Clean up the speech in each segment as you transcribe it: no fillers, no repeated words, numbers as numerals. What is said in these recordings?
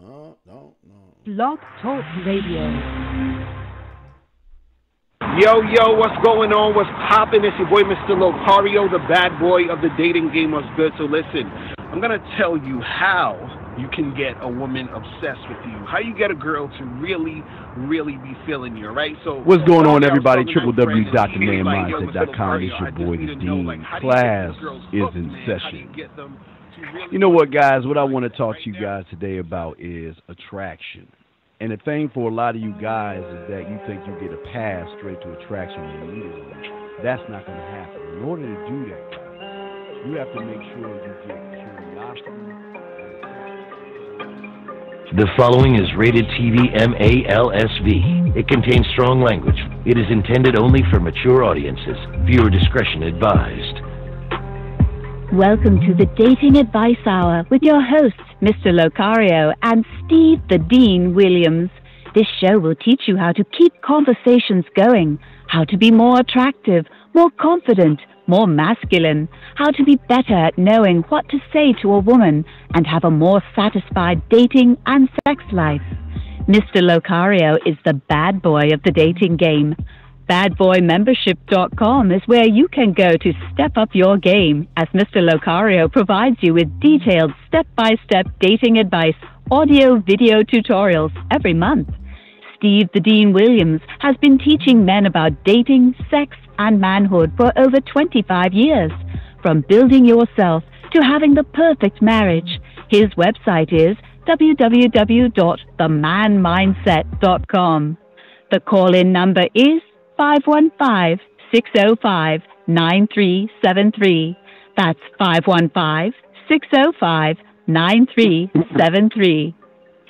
No. Blog Talk Radio. Yo, what's going on? What's poppin'? It's your boy, Mr. Locario, the bad boy of the dating game. What's good? So listen, I'm going to tell you how you can get a woman obsessed with you. How you get a girl to really be feeling you, right? So what's going on, everybody? www.themanmindset.com. It's your boy, The Dean. Class is in session. You know what, guys? What I want to talk to you guys today about is attraction. And the thing for a lot of you guys is that you think you get a pass straight to attraction immediately. That's not going to happen. In order to do that, guys, you have to make sure you get curiosity. The following is rated TV MALSV. It contains strong language. It is intended only for mature audiences. Viewer discretion advised. Welcome to the Dating Advice Hour with your hosts, Mr. Locario and Steve the Dean Williams. This show will teach you how to keep conversations going, how to be more attractive, more confident, more masculine, how to be better at knowing what to say to a woman, and have a more satisfied dating and sex life. Mr. Locario is the bad boy of the dating game. BadBoyMembership.com is where you can go to step up your game, as Mr. Locario provides you with detailed step-by-step dating advice, audio-video tutorials every month. Steve the Dean Williams has been teaching men about dating, sex, and manhood for over 25 years. From building yourself to having the perfect marriage, his website is www.themanmindset.com. The call-in number is 515-605-9373. That's 515-605-9373.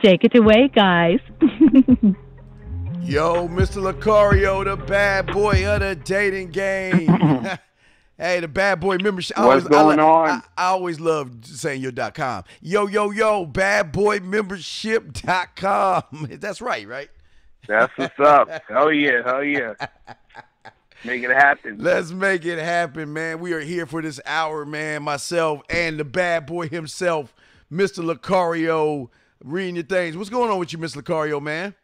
Take it away, guys. Yo, Mr. Locario, the bad boy of the dating game. Hey, the bad boy membership. What's going on? I always love saying your .com. Yo, badboymembership.com. That's right? That's what's up. Hell yeah. Make it happen. Let's make it happen, man. We are here for this hour, man. Myself and the bad boy himself, Mr. Locario, reading your things. What's going on with you, Mr. Locario, man?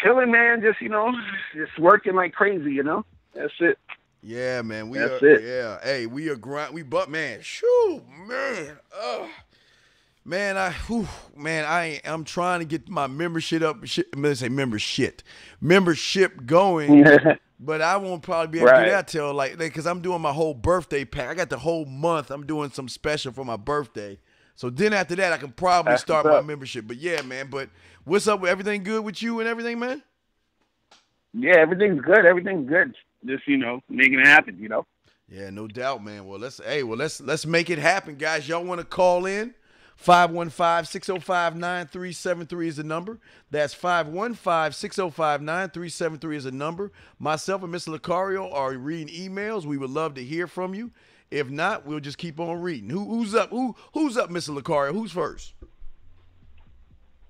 Chilling, man. Just working like crazy, That's it. Yeah, man. That's it. Yeah. Hey, we are man. Shoo, man. I'm trying to get my membership going, but I won't probably be able to do that till because I'm doing my whole birthday pack. I got the whole month. I'm doing some special for my birthday. So then after that, I can probably start my membership. But yeah, man. But what's up? Everything good with you and everything, man? Yeah, everything's good. Just making it happen. Yeah, no doubt, man. Well, let's make it happen, guys. Y'all want to call in? 515-605-9373 is the number. That's 515-605-9373 is the number. Myself and Mr. Locario are reading emails. We would love to hear from you. If not, we'll just keep on reading. Who's up? Who's up, Mr. Locario? Who's first?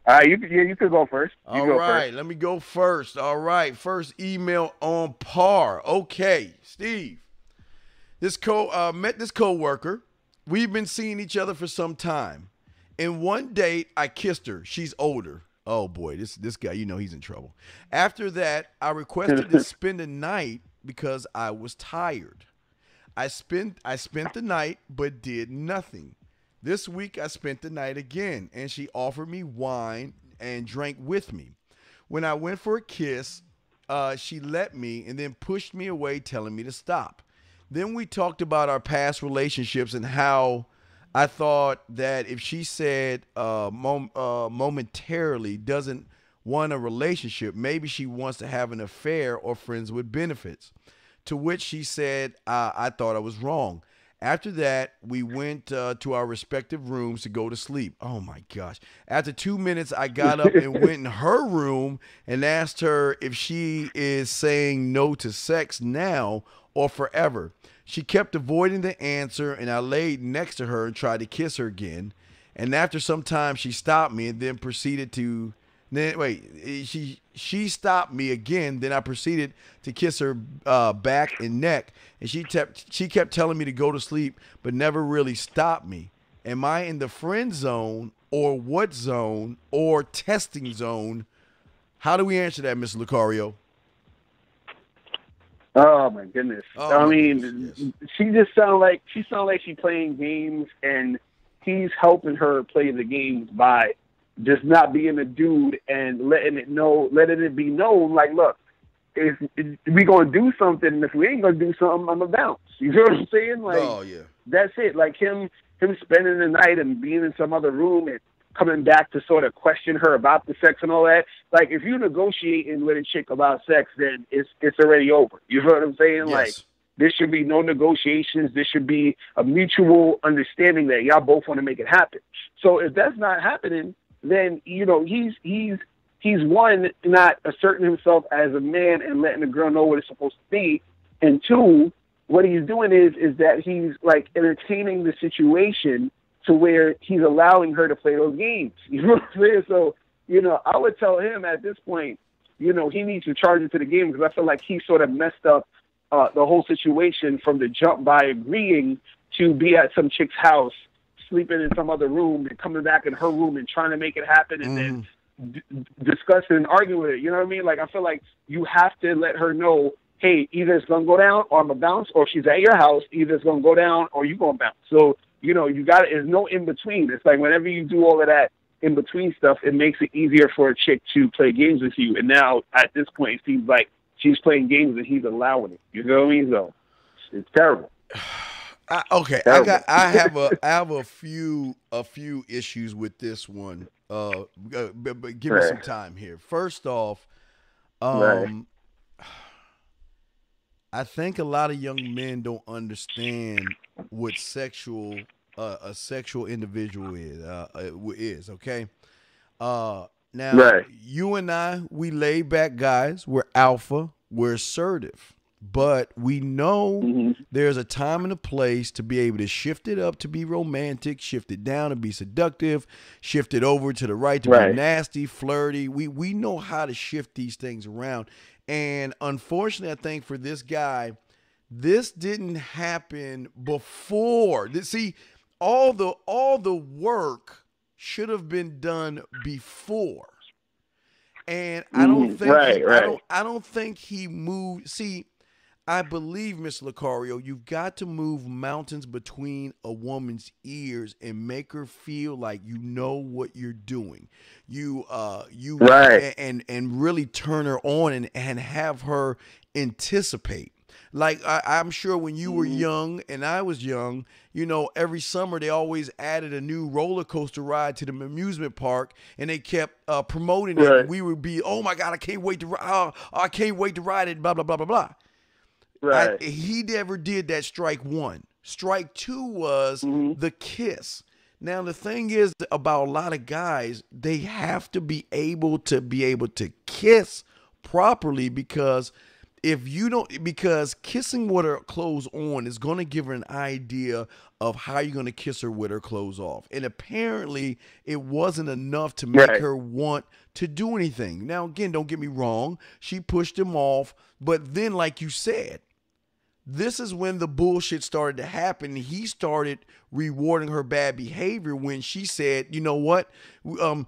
You could go first. All right, let me go first. All right, first email on par. Okay, Steve. Met this coworker. We've been seeing each other for some time. In one date, I kissed her. She's older. Oh boy, this guy, he's in trouble. After that, I requested to spend the night because I was tired. I spent the night but did nothing. This week I spent the night again, and she offered me wine and drank with me. When I went for a kiss, she let me and then pushed me away, telling me to stop. Then we talked about our past relationships and how I thought that if she said momentarily doesn't want a relationship, maybe she wants to have an affair or friends with benefits. To which she said I thought I was wrong. After that, we went to our respective rooms to go to sleep. Oh, my gosh. After 2 minutes, I got up and went in her room and asked her if she is saying no to sex now or forever. She kept avoiding the answer, and I laid next to her and tried to kiss her again. And after some time, she stopped me and then proceeded to she stopped me again. Then I proceeded to kiss her back and neck, and she kept telling me to go to sleep, but never really stopped me. Am I in the friend zone or what zone or testing zone? How do we answer that, Mr. Lucario? Oh my goodness! Oh, I my mean, goodness, yes. she just sounds like she's playing games, and he's helping her play the games by just not being a dude and letting it be known. Like, look, if we gonna do something, and if we ain't gonna do something, I'm gonna bounce. You know what I'm saying? Like, Oh yeah. That's it. Like him spending the night and being in some other room and coming back to sort of question her about the sex and all that. Like, if you're negotiating with a chick about sex, then it's already over. You know what I'm saying? Yes. Like, there should be no negotiations. There should be a mutual understanding that y'all both want to make it happen. So if that's not happening, then, you know, he's one, not asserting himself as a man and letting the girl know what it's supposed to be. And two, what he's doing is that he's like entertaining the situation to where he's allowing her to play those games. You know what I'm saying? So, you know, I would tell him at this point, you know, he needs to charge into the game, because I feel like he sort of messed up the whole situation from the jump by agreeing to be at some chick's house, sleeping in some other room, and coming back in her room and trying to make it happen, and then discussing and arguing with it. You know what I mean? Like, I feel like you have to let her know, hey, either it's going to go down or I'm going to bounce, or if she's at your house, either it's going to go down or you're going to bounce. So, you know, there's no in between. It's like whenever you do all of that in between stuff, it makes it easier for a chick to play games with you. And now at this point, it seems like she's playing games and he's allowing it. You know what I mean? So it's terrible. Okay, terrible. I have a few issues with this one. But give me some time here. First off, I think a lot of young men don't understand what a sexual individual is. Okay. Now, you and I, we laid back guys. We're alpha. We're assertive. But we know there's a time and a place to be able to shift it up to be romantic, shift it down to be seductive, shift it over to the right to be nasty, flirty. We know how to shift these things around. And unfortunately, I think for this guy, this didn't happen before. See, all the work should have been done before. And I don't think I don't think he moved. See, I believe, Miss Lucario, you've got to move mountains between a woman's ears and make her feel like you know what you're doing. And really turn her on and have her anticipate. Like I'm sure when you were young and I was young, you know, every summer they always added a new roller coaster ride to the amusement park, and they kept promoting it. And we would be, oh my God, I can't wait to ride it. Blah blah blah blah blah. Right. He never did that. Strike one. Strike two was the kiss. Now the thing is about a lot of guys, they have to be able to kiss properly, because because kissing with her clothes on is going to give her an idea of how you're going to kiss her with her clothes off. And apparently it wasn't enough to make her want to do anything. Now, again, don't get me wrong. She pushed him off. But then, like you said, this is when the bullshit started to happen. He started rewarding her bad behavior when she said, you know what,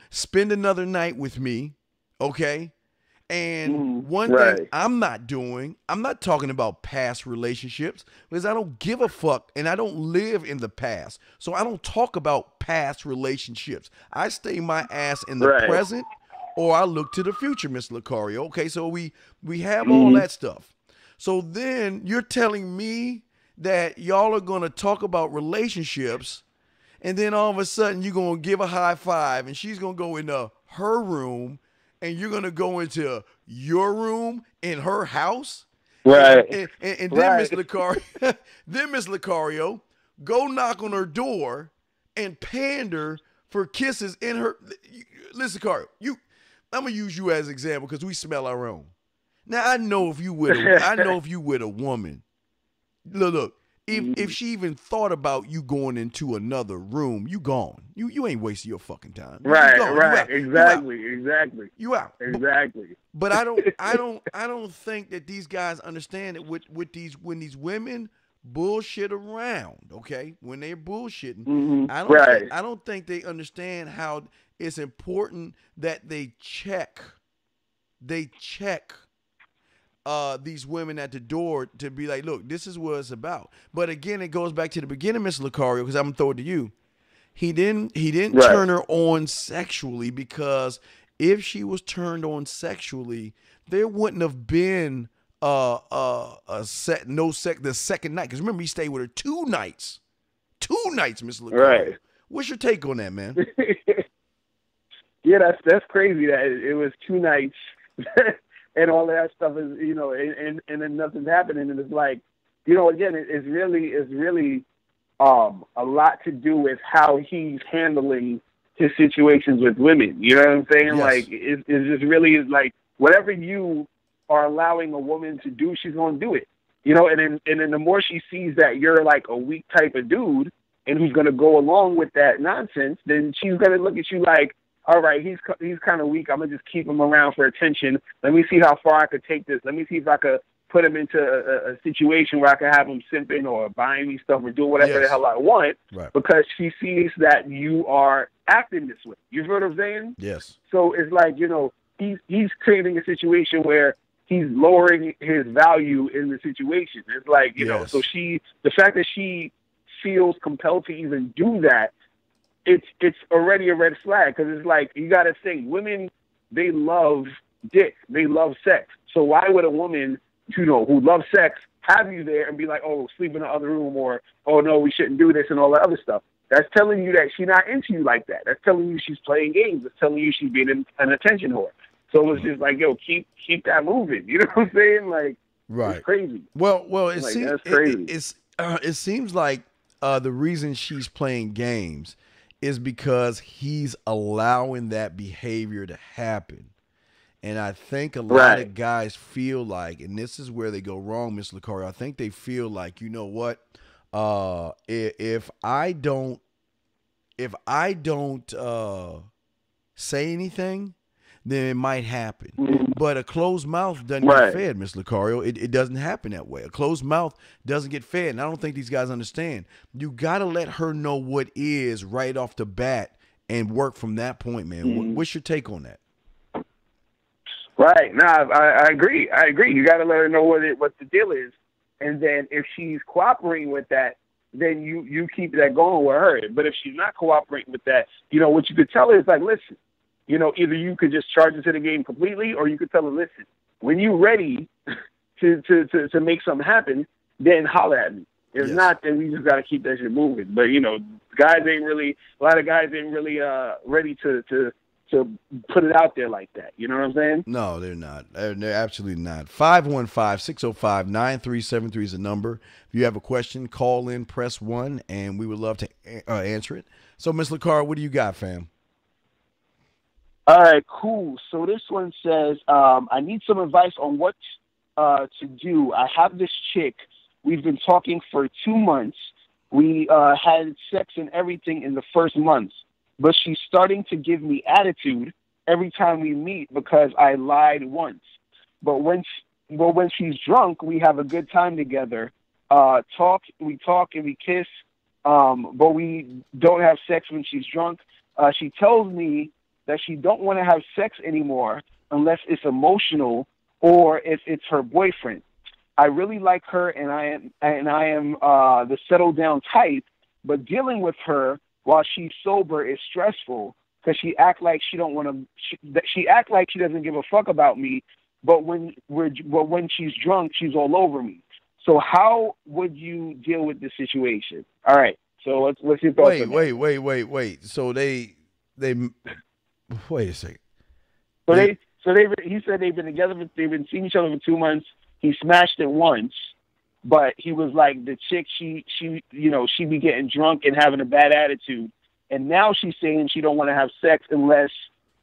spend another night with me, okay? And one thing I'm not talking about past relationships, because I don't give a fuck and I don't live in the past. So I don't talk about past relationships. I stay my ass in the present, or I look to the future, Miss Lucario. Okay, so we have all that stuff. So then you're telling me that y'all are going to talk about relationships, and then all of a sudden you're going to give a high five, and she's going to go into her room, and you're going to go into your room in her house? Right. And then Miss Lucario, go knock on her door and pander for kisses in her. Listen, Lucario, I'm going to use you as an example because we smell our own. Now I know if you with a woman, look, if she even thought about you going into another room, you gone. You ain't wasting your fucking time. Right. Exactly. You out. Exactly. But I don't think that these guys understand that when these women bullshit around, okay? When they're bullshitting, Right. I don't think they understand how it's important that they check these women at the door to be like, look, this is what it's about. But again, it goes back to the beginning, Mr. Lucario, because I'm gonna throw it to you. He didn't turn her on sexually, because if she was turned on sexually, there wouldn't have been the second night. Because remember, he stayed with her 2 nights. 2 nights, Mr. Lucario. Right. What's your take on that, man? Yeah, that's crazy that it was 2 nights and all that stuff is, you know, and then nothing's happening. And it's like, you know, again, it's really a lot to do with how he's handling his situations with women. You know what I'm saying? Yes. Like, it's just really is like, whatever you are allowing a woman to do, she's going to do it. You know, and then the more she sees that you're like a weak type of dude and who's going to go along with that nonsense, then she's going to look at you like, all right, he's kind of weak. I'm going to just keep him around for attention. Let me see how far I could take this. Let me see if I could put him into a situation where I could have him simping or buying me stuff or doing whatever the hell I want, because she sees that you are acting this way. You know what I'm saying? Yes. So it's like, you know, he's creating a situation where he's lowering his value in the situation. It's like, you know, so the fact that she feels compelled to even do that, it's already a red flag, because it's like, you got to think, women, they love dick, they love sex. So why would a woman, you know, who loves sex have you there and be like, oh, sleep in the other room, or, oh no, we shouldn't do this and all that other stuff? That's telling you that she's not into you like that. That's telling you she's playing games. It's telling you she's being an attention whore. So it's just like, yo, keep that moving. You know what I'm saying? Like, it's crazy. Well, it seems that's crazy. It seems like the reason she's playing games is because he's allowing that behavior to happen. And I think a lot of guys feel like, and this is where they go wrong, Mr. Lucario, I think they feel like, you know what, if I don't say anything, then it might happen. But a closed mouth doesn't get fed, Mr. Lucario. It doesn't happen that way. A closed mouth doesn't get fed. And I don't think these guys understand. You got to let her know what is right off the bat and work from that point, man. What's your take on that? Right. Nah, I agree. You got to let her know what the deal is. And then if she's cooperating with that, then you keep that going with her. But if she's not cooperating with that, you know, what you could tell her is like, listen, you know, either you could just charge into the game completely, or you could tell her, listen, when you're ready to make something happen, then holler at me. If not, then we just got to keep that shit moving. But, you know, a lot of guys ain't really ready to put it out there like that. You know what I'm saying? No, they're not. They're absolutely not. 515-605-9373 is the number. If you have a question, call in, press 1, and we would love to answer it. So, Ms. Lucario, what do you got, fam? All right, cool. So this one says, I need some advice on what to do. I have this chick. We've been talking for 2 months. We had sex and everything in the first month, but she's starting to give me attitude every time we meet because I lied once. But when she's drunk, we have a good time together. We talk and we kiss, but we don't have sex when she's drunk. She tells me that she don't want to have sex anymore unless it's emotional or if it's her boyfriend. I really like her, and I am the settle down type, but dealing with her while she's sober is stressful because she act like she doesn't give a fuck about me, but when she's drunk, she's all over me. So how would you deal with this situation? All right. So what's your thoughts? Wait. So they wait a second. He said they've been together. They've been seeing each other for 2 months. He smashed it once, but he was like, the chick, she be getting drunk and having a bad attitude, and now she's saying she don't want to have sex unless,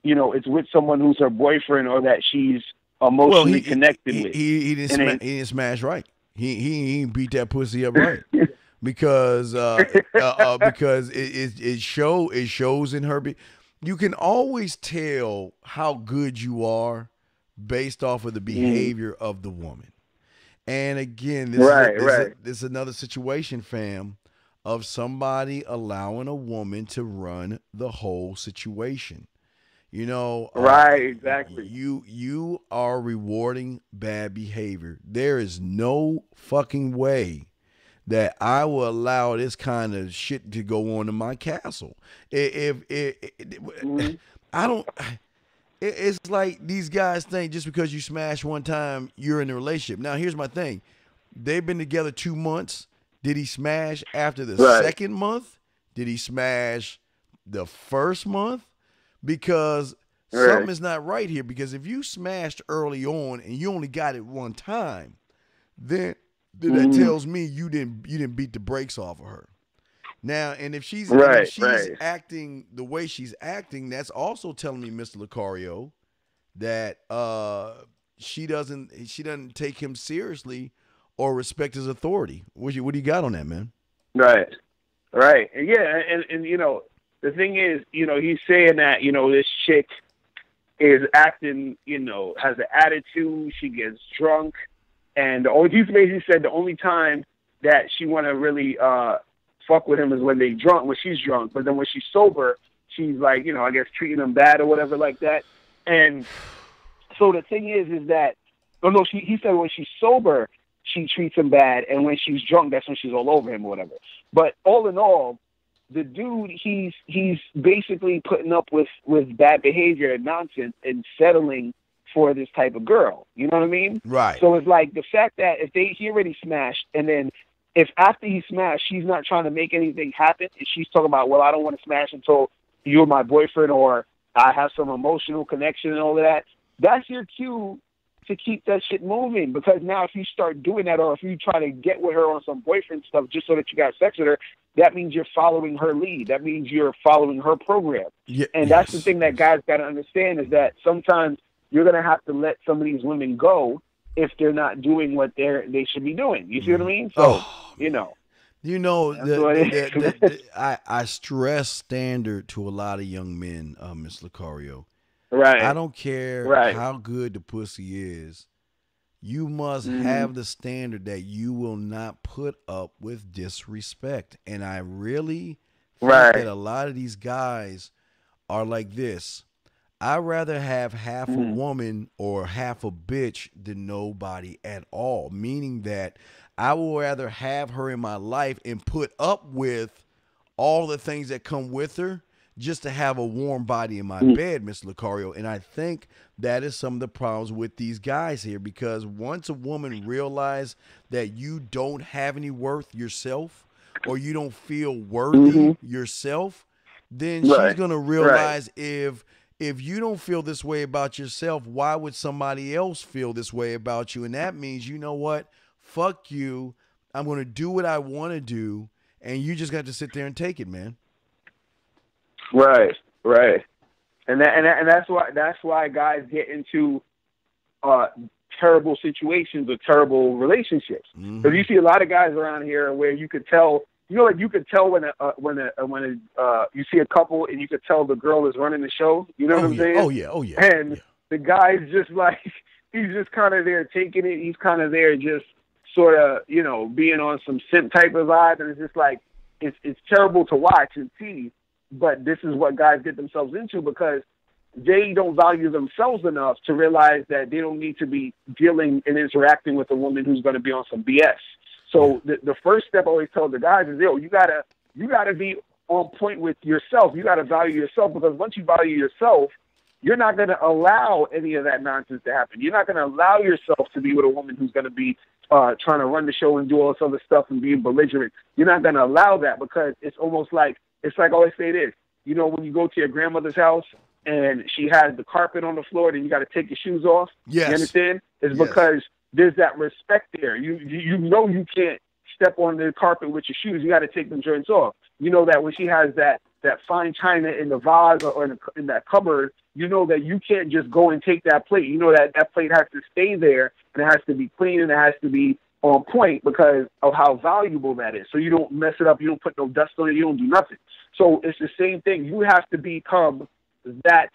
you know, it's with someone who's her boyfriend or that she's emotionally connected with. He didn't smash right. He beat that pussy up right. because it shows in her. You can always tell how good you are based off of the behavior of the woman. And again, this is another situation, fam, of somebody allowing a woman to run the whole situation. You know, right, exactly. You are rewarding bad behavior. There is no fucking way that I will allow this kind of shit to go on in my castle. I don't. It's like these guys think just because you smash one time, you're in a relationship. Now, here's my thing: they've been together 2 months. Did he smash after the second month? Did he smash the first month? Because something is not right here. Because if you smashed early on and you only got it one time, then that tells me you didn't beat the brakes off of her. Now, and if she's acting the way she's acting, that's also telling me, Mr. Lucario, that she doesn't take him seriously or respect his authority. What do you got on that, man? Right. And yeah, and you know, the thing is, you know, he's saying that, you know, this chick is acting, you know, has an attitude, she gets drunk, and he basically said the only time that she want to really fuck with him is when she's drunk, but then when she's sober, she's like, you know, I guess treating him bad or whatever like that. And so the thing is that, he said when she's sober, she treats him bad, and when she's drunk, that's when she's all over him or whatever. But all in all, the dude, he's basically putting up with bad behavior and nonsense and settling for this type of girl. You know what I mean? Right. So it's like the fact that if he already smashed, and then if after he smashed, she's not trying to make anything happen, and she's talking about, well, I don't want to smash until you're my boyfriend, or I have some emotional connection and all of that, that's your cue to keep that shit moving. Because now if you start doing that, or if you try to get with her on some boyfriend stuff just so that you got sex with her, that means you're following her lead. That means you're following her program. Yeah, and that's the thing that guys got to understand, is that sometimes you're going to have to let some of these women go if they're not doing what they should be doing. You see what I mean? So, you know. You know, I stress standard to a lot of young men, Ms. Lucario. Right. I don't care how good the pussy is. You must have the standard that you will not put up with disrespect. And I really think that a lot of these guys are like this. I'd rather have half a woman or half a bitch than nobody at all. Meaning that I will rather have her in my life and put up with all the things that come with her just to have a warm body in my bed, Mr. Lucario. And I think that is some of the problems with these guys here, because once a woman realizes that you don't have any worth yourself, or you don't feel worthy yourself, then she's going to realize if you don't feel this way about yourself, why would somebody else feel this way about you? And that means, you know what? Fuck you. I'm going to do what I want to do, and you just got to sit there and take it, man. Right. And that's why guys get into terrible situations or terrible relationships. Because you see a lot of guys around here where you could tell, you know, like you could tell when you see a couple and you could tell the girl is running the show. You know what I'm saying? Oh yeah. And the guy's just like, he's just kind of there taking it. He's kind of there just sort of, you know, being on some simp type of vibe, and it's just like it's terrible to watch and see. But this is what guys get themselves into, because they don't value themselves enough to realize that they don't need to be dealing and interacting with a woman who's going to be on some BS. So the first step I always tell the guys is, you gotta be on point with yourself. You gotta value yourself, because once you value yourself, you're not going to allow any of that nonsense to happen. You're not going to allow yourself to be with a woman who's going to be trying to run the show and do all this other stuff and being belligerent. You're not going to allow that, because it's almost like, it's like I always say this, you know, when you go to your grandmother's house and she has the carpet on the floor, then you got to take your shoes off. Yes. You understand? It's because there's that respect there. You know you can't step on the carpet with your shoes. You got to take them joints off. You know that when she has that fine china in the vase or in that cupboard, you know that you can't just go and take that plate. You know that plate has to stay there, and it has to be clean, and it has to be on point because of how valuable that is. So you don't mess it up. You don't put no dust on it. You don't do nothing. So it's the same thing. You have to become that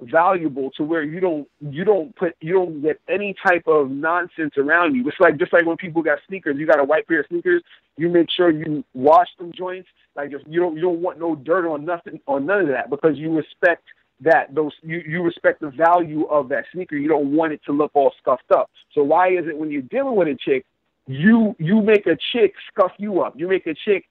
valuable to where you don't get any type of nonsense around you. It's like just like when people got sneakers, you got a white pair of sneakers, you make sure you wash them joints. Like you don't want no dirt on nothing or none of that, because you respect you respect the value of that sneaker. You don't want it to look all scuffed up. So why is it when you're dealing with a chick, you make a chick scuff you up? You make a chick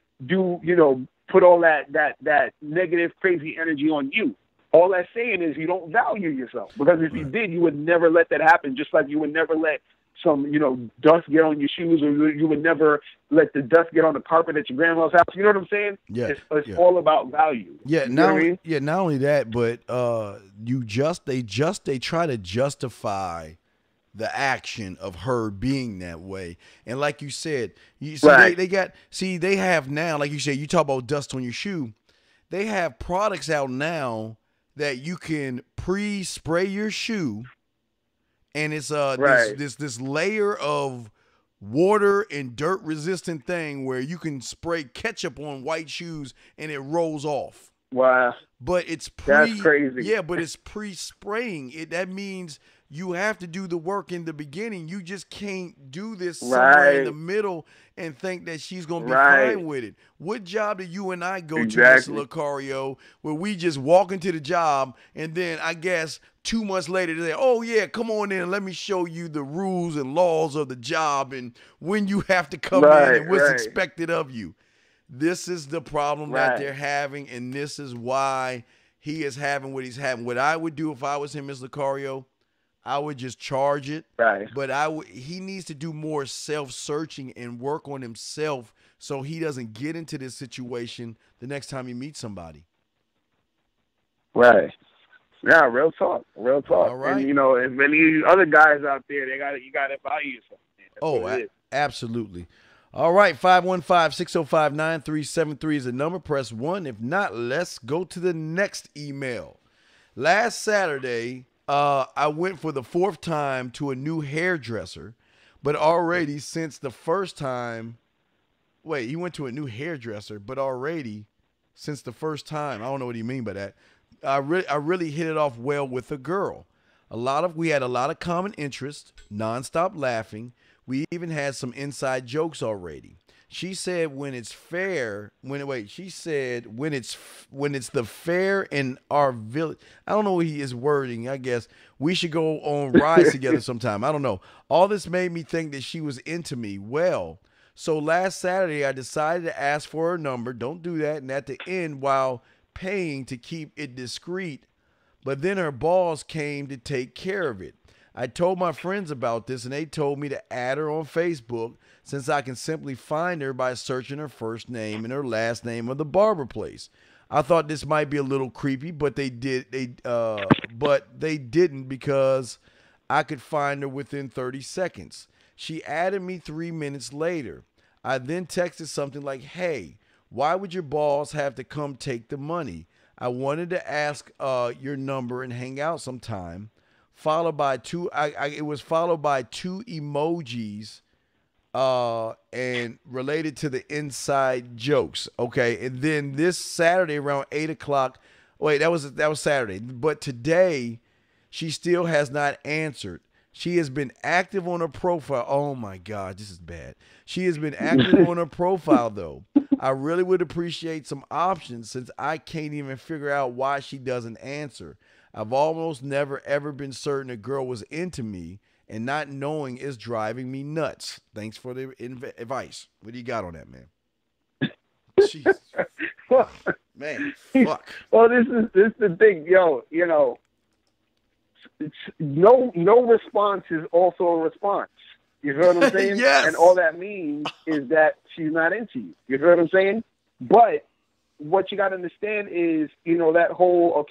put all that negative, crazy energy on you. All that's saying is you don't value yourself, because if you did, you would never let that happen. Just like you would never let some, dust get on your shoes, or you would never let the dust get on the carpet at your grandma's house. You know what I'm saying? Yeah. It's all about value. Yeah. You know what I mean? Yeah. Not only that, but they try to justify the action of her being that way. And like you said, right. they have now, like you said, you talk about dust on your shoe. They have products out now that you can pre-spray your shoe, and it's right. this layer of water and dirt resistant thing where you can spray ketchup on white shoes and it rolls off. Wow. But it's that's crazy. Yeah, but it's pre-spraying. That means you have to do the work in the beginning. You just can't do this somewhere in the middle and think that she's going to be fine with it. What job do you and I go to, Mr. Lucario, where we just walk into the job and then I guess 2 months later they say, oh, yeah, come on in and let me show you the rules and laws of the job and when you have to come in and what's expected of you. This is the problem that they're having, and this is why he is having what he's having. What I would do if I was him, Mr. Lucario, I would just charge it. Right. But he needs to do more self-searching and work on himself so he doesn't get into this situation the next time he meets somebody. Right. Yeah, real talk. Real talk. All right. And, if any other guys out there, you got to value yourself. Absolutely. All right, 515-605-9373 is the number. Press 1. If not, let's go to the next email. Last Saturday, I went for the 4th time to a new hairdresser, but already since the first time, he went to a new hairdresser, but already since the first time, I don't know what you mean by that. I really hit it off well with the girl. We had a lot of common interests, nonstop laughing. We even had some inside jokes already. She said when it's the fair in our village. I don't know what he is wording. I guess we should go on rides together sometime. I don't know. All this made me think that she was into me. Well, so last Saturday I decided to ask for her number. Don't do that. And at the end, while paying to keep it discreet, but then her boss came to take care of it. I told my friends about this, and they told me to add her on Facebook since I can simply find her by searching her first name and her last name of the barber place. I thought this might be a little creepy, but they didn't because I could find her within 30 seconds. She added me 3 minutes later. I then texted something like, "Hey, why would your boss have to come take the money? I wanted to ask your number and hang out sometime." Followed by two emojis and related to the inside jokes. Okay, and then this Saturday around 8:00. Wait, that was Saturday. But today, she still has not answered. She has been active on her profile. Oh my God, this is bad. She has been active on her profile though. I really would appreciate some options since I can't even figure out why she doesn't answer. I've almost never ever been certain a girl was into me, and not knowing is driving me nuts. Thanks for the advice. What do you got on that, man? Jesus. Man, fuck. Well, this is the thing, no response is also a response. You know what I'm saying? Yes. And all that means is that she's not into you. You know what I'm saying? But what you got to understand is, that whole,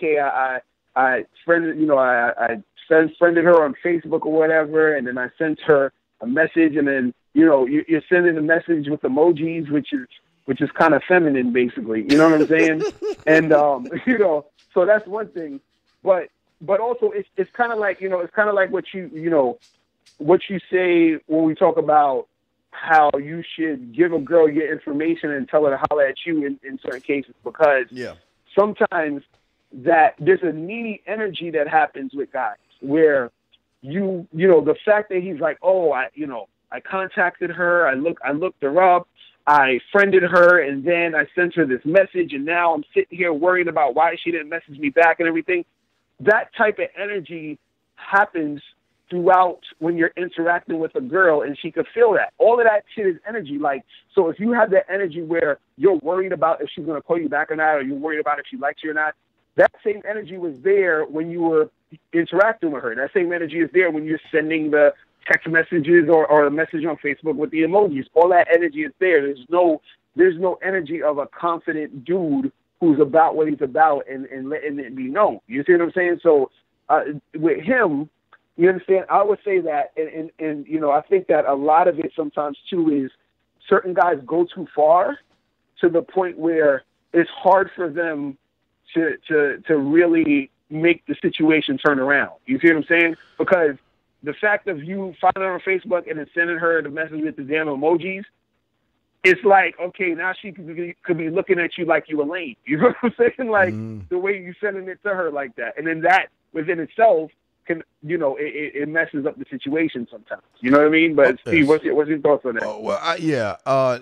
I friended her on Facebook or whatever, and then I sent her a message, and then you're sending a message with emojis, which is kind of feminine, basically. You know what I'm saying? And so that's one thing. But also it's kind of like what you say when we talk about how you should give a girl your information and tell her to holler at you in certain cases, because sometimes that there's a needy energy that happens with guys where you know, the fact that he's like, oh, I contacted her, I looked her up, I friended her, and then I sent her this message, and now I'm sitting here worried about why she didn't message me back and everything. That type of energy happens throughout when you're interacting with a girl, and she could feel that. All of that shit is energy. Like, so if you have that energy where you're worried about if she's going to call you back or not, or you're worried about if she likes you or not, that same energy was there when you were interacting with her. That same energy is there when you're sending the text messages or a message on Facebook with the emojis. All that energy is there. There's no energy of a confident dude who's about what he's about and letting it be known. You see what I'm saying? So with him, you understand? I would say that, and you know, I think that a lot of it sometimes too is certain guys go too far to the point where it's hard for them to really make the situation turn around. You see what I'm saying? Because the fact of you finding her on Facebook and then sending her the message with the damn emojis, it's like, okay, now she could be looking at you like you a lame. You know what I'm saying? Like the way you sending it to her like that. And then that within itself can, you know, it messes up the situation sometimes. You know what I mean? But Steve, what's your thoughts on that? Oh, well,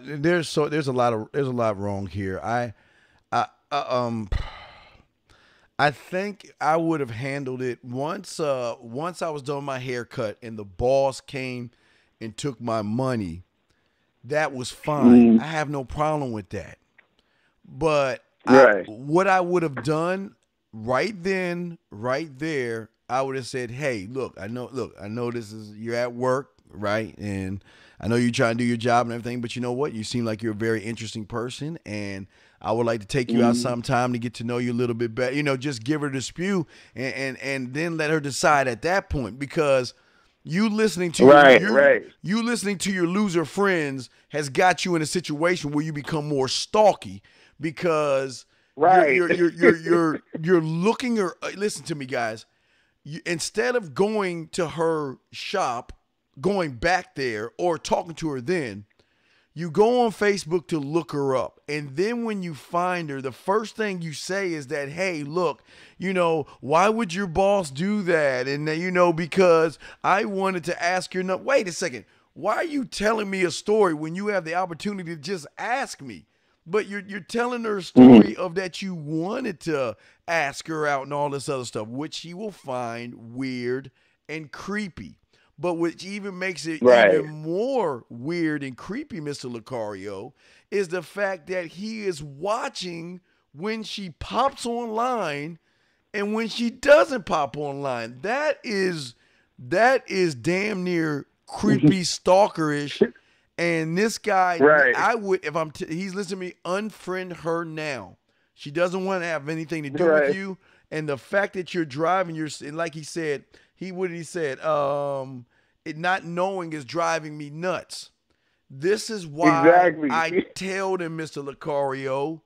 there's a lot wrong here. I think I would have handled it once I was done my haircut and the boss came and took my money. That was fine. I have no problem with that. But what I would have done right then, right there, I would have said, "Hey, look, I know you're at work, right? And I know you're trying to do your job and everything, but you know what? You seem like you're a very interesting person, and I would like to take you out sometime to get to know you a little bit better. You know, just give her the spew and then let her decide at that point, because you listening to you listening to your loser friends has got you in a situation where you become more stalky because you're looking her. Listen to me, guys. Instead of going to her shop, going back there or talking to her, then you go on Facebook to look her up. And then when you find her, the first thing you say is that, hey, look, you know, why would your boss do that? And, you know, because I wanted to ask her, no, wait a second. Why are you telling me a story when you have the opportunity to just ask me? But you're telling her a story of that you wanted to ask her out and all this other stuff, which she will find weird and creepy. But which even makes it even more weird and creepy, Mr. Lucario, is the fact that he is watching when she pops online and when she doesn't pop online. That is damn near creepy, stalkerish. And this guy, I would, if he's listening to me, unfriend her now. She doesn't want to have anything to do with you. And the fact that you're driving, and like he said, it not knowing is driving me nuts. This is why I told him, Mr. Lucario,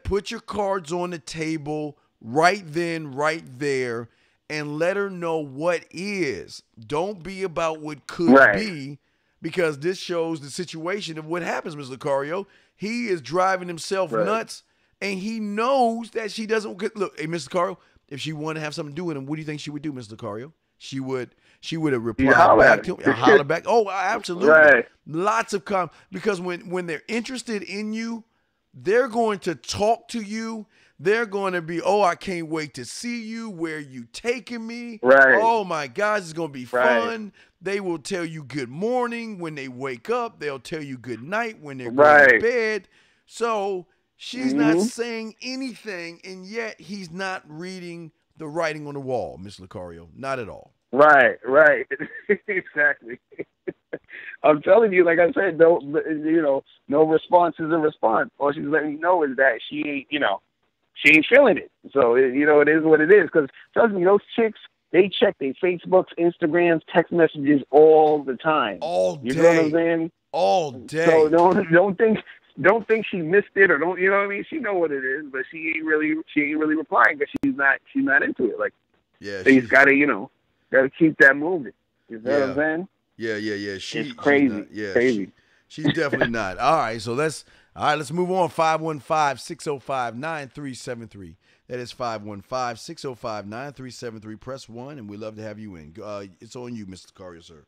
put your cards on the table right then, right there, and let her know what is. Don't be about what could be, because this shows the situation of what happens, Mr. Lucario. He is driving himself nuts, and he knows that she doesn't. Look, hey, Mr. Lucario, if she wanted to have something to do with him, what do you think she would do, Mr. Lucario? She would have replied back to him. Holler back. Oh, absolutely. Lots of because when they're interested in you, they're going to talk to you. They're going to be, oh, I can't wait to see you. Where you taking me? Oh my gosh, it's going to be fun. They will tell you good morning when they wake up. They'll tell you good night when they're going to bed. So she's not saying anything, and yet he's not reading the writing on the wall, Miss Lucario. Not at all. Right. Exactly. I'm telling you, like I said, no response is a response. All she's letting you know is that she ain't feeling it. So, it is what it is. Because, trust me, those chicks, they check their Facebooks, Instagrams, text messages all the time. All day. You know what I'm saying? All day. So don't think she missed it, or don't, you know what I mean? She know what it is, but she ain't really replying because she's not into it. Like, so she's got to, gotta keep that moving. You know what I'm saying? Yeah. It's crazy. Crazy. She's definitely not. All right, so let's move on. 515-605-9373. That is 515-605-9373. Press 1, and we'd love to have you in. It's on you, Mr. Lucario, sir.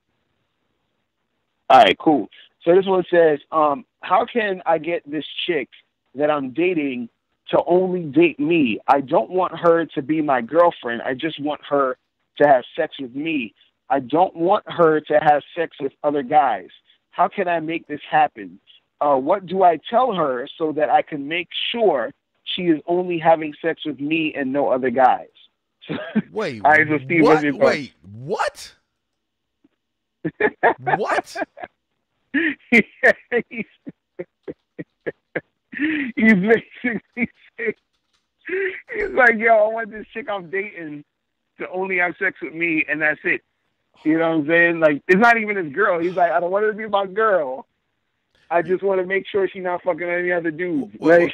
All right, cool. So this one says, how can I get this chick that I'm dating to only date me? I don't want her to be my girlfriend. I just want her to have sex with me. I don't want her to have sex with other guys. How can I make this happen? What do I tell her so that I can make sure she is only having sex with me and no other guys? Wait, all right, so Steve, what? What? What? He's basically saying, he's like, yo, I want this chick I'm dating to only have sex with me, and that's it. You know what I'm saying? Like, it's not even his girl. He's like, I don't want her to be my girl. I just want to make sure she's not fucking any other dudes. Okay.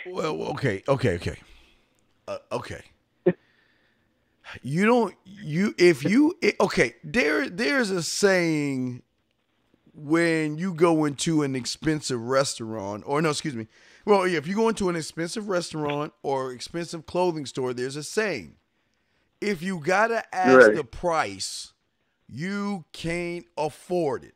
There's a saying when you go into an expensive restaurant, if you go into an expensive restaurant or expensive clothing store, there's a saying. If you gotta ask the price, you can't afford it.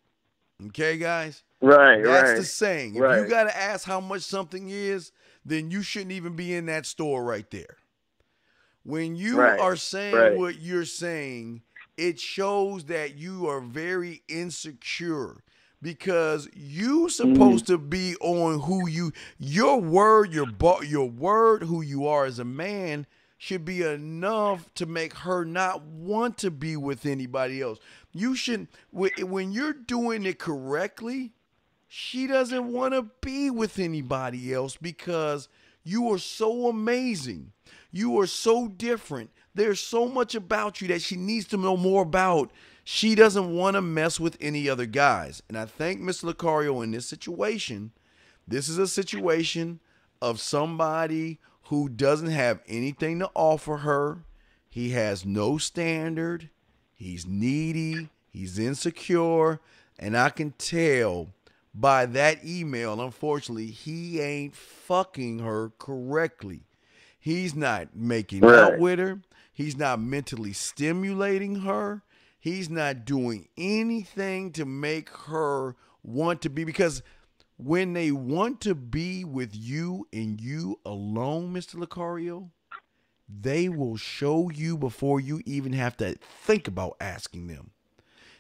Okay, guys? That's the saying. If you gotta ask how much something is, then you shouldn't even be in that store right there. When you are saying what you're saying, it shows that you are very insecure, because you supposed to be on your word, who you are as a man should be enough to make her not want to be with anybody else. You should, when you're doing it correctly, she doesn't want to be with anybody else because you are so amazing. You are so different. There's so much about you that she needs to know more about. She doesn't want to mess with any other guys. And I think, Mr. Lucario, in this situation, this is a situation of somebody who doesn't have anything to offer her. He has no standard. He's needy. He's insecure. And I can tell by that email, unfortunately, he ain't fucking her correctly. He's not making out with her. He's not mentally stimulating her. He's not doing anything to make her want to be, because when they want to be with you and you alone, Mr. Lucario, they will show you before you even have to think about asking them.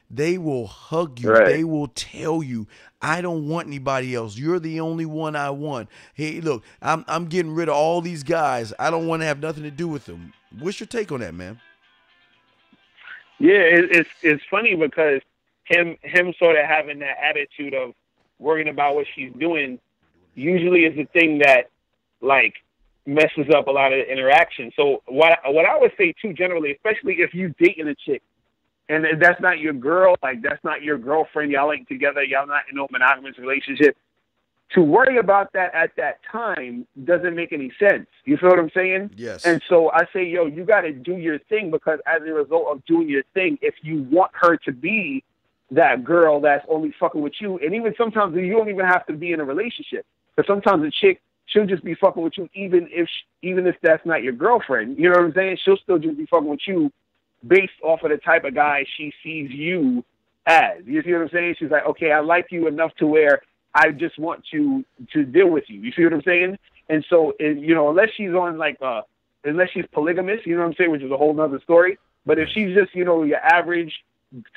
They will hug you. They will tell you, I don't want anybody else. You're the only one I want. Hey, look, I'm getting rid of all these guys. I don't want to have nothing to do with them. What's your take on that, man? Yeah, it's funny because him sort of having that attitude of worrying about what she's doing usually is the thing that, like, messes up a lot of the interaction. So what I would say too, generally, especially if you dating a chick and that's not your girl, like that's not your girlfriend, y'all ain't together, y'all not in no monogamous relationship, to worry about that at that time doesn't make any sense. You feel what I'm saying? Yes. And so I say, yo, you got to do your thing, because as a result of doing your thing, if you want her to be that girl that's only fucking with you, and even sometimes you don't even have to be in a relationship, because sometimes a chick, she'll just be fucking with you even if that's not your girlfriend. You know what I'm saying? She'll still just be fucking with you based off of the type of guy she sees you as. You see what I'm saying? She's like, okay, I like you enough to where I just want to deal with you. You see what I'm saying? And so, unless she's on unless she's polygamous, you know what I'm saying, which is a whole nother story. But if she's just, your average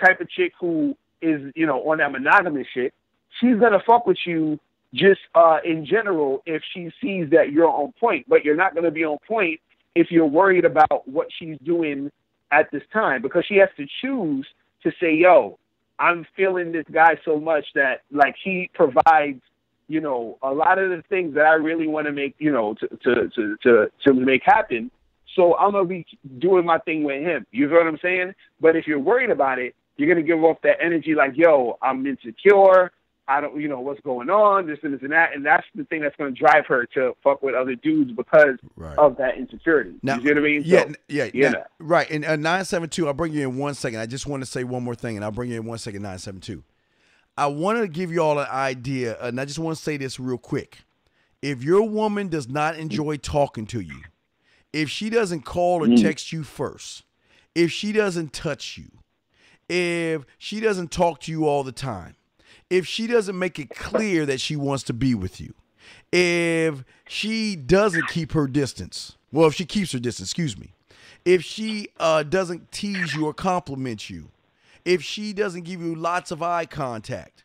type of chick who is, on that monogamous shit, she's going to fuck with you just in general if she sees that you're on point. But you're not going to be on point if you're worried about what she's doing at this time, because she has to choose to say, yo, I'm feeling this guy so much that, like, he provides, a lot of the things that I really want to make, to make happen. So I'm going to be doing my thing with him. You know what I'm saying? But if you're worried about it, you're going to give off that energy like, yo, I'm insecure. I don't, what's going on, this and this and that. And that's the thing that's going to drive her to fuck with other dudes because of that insecurity. Now, you see what I mean? Yeah. Right. And 972, I'll bring you in 1 second. I just want to say one more thing, and I'll bring you in 1 second, 972. I wanted to give you all an idea, and I just want to say this real quick. If your woman does not enjoy talking to you, if she doesn't call or text you first, if she doesn't touch you, if she doesn't talk to you all the time, if she doesn't make it clear that she wants to be with you, if she doesn't keep her distance, well, if she keeps her distance, excuse me, if she doesn't tease you or compliment you, if she doesn't give you lots of eye contact,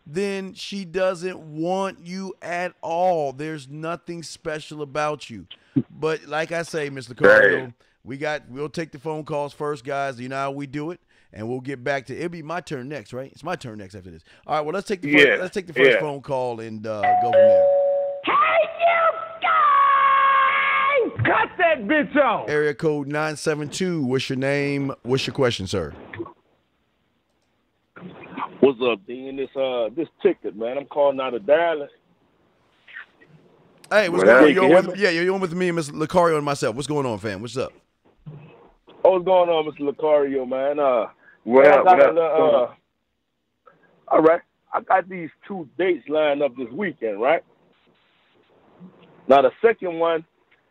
then she doesn't want you at all. There's nothing special about you. But like I say, Mr. Lucario, we'll take the phone calls first, guys. You know how we do it, and we'll get back to it'll be my turn next, right? It's my turn next after this. All right, well, let's take the first phone call and go from there. Hey, you guys! Cut that bitch off! Area code 972. What's your name? What's your question, sir? What's up, Dean? This ticket, man. I'm calling out of Dallas. Hey, what's going on? You're on with me and Mr. Lucario and myself. What's going on, fam? What's up? What's going on, Mr. Lucario, man? What up? All right. I got these 2 dates lined up this weekend, right? Now, the second one,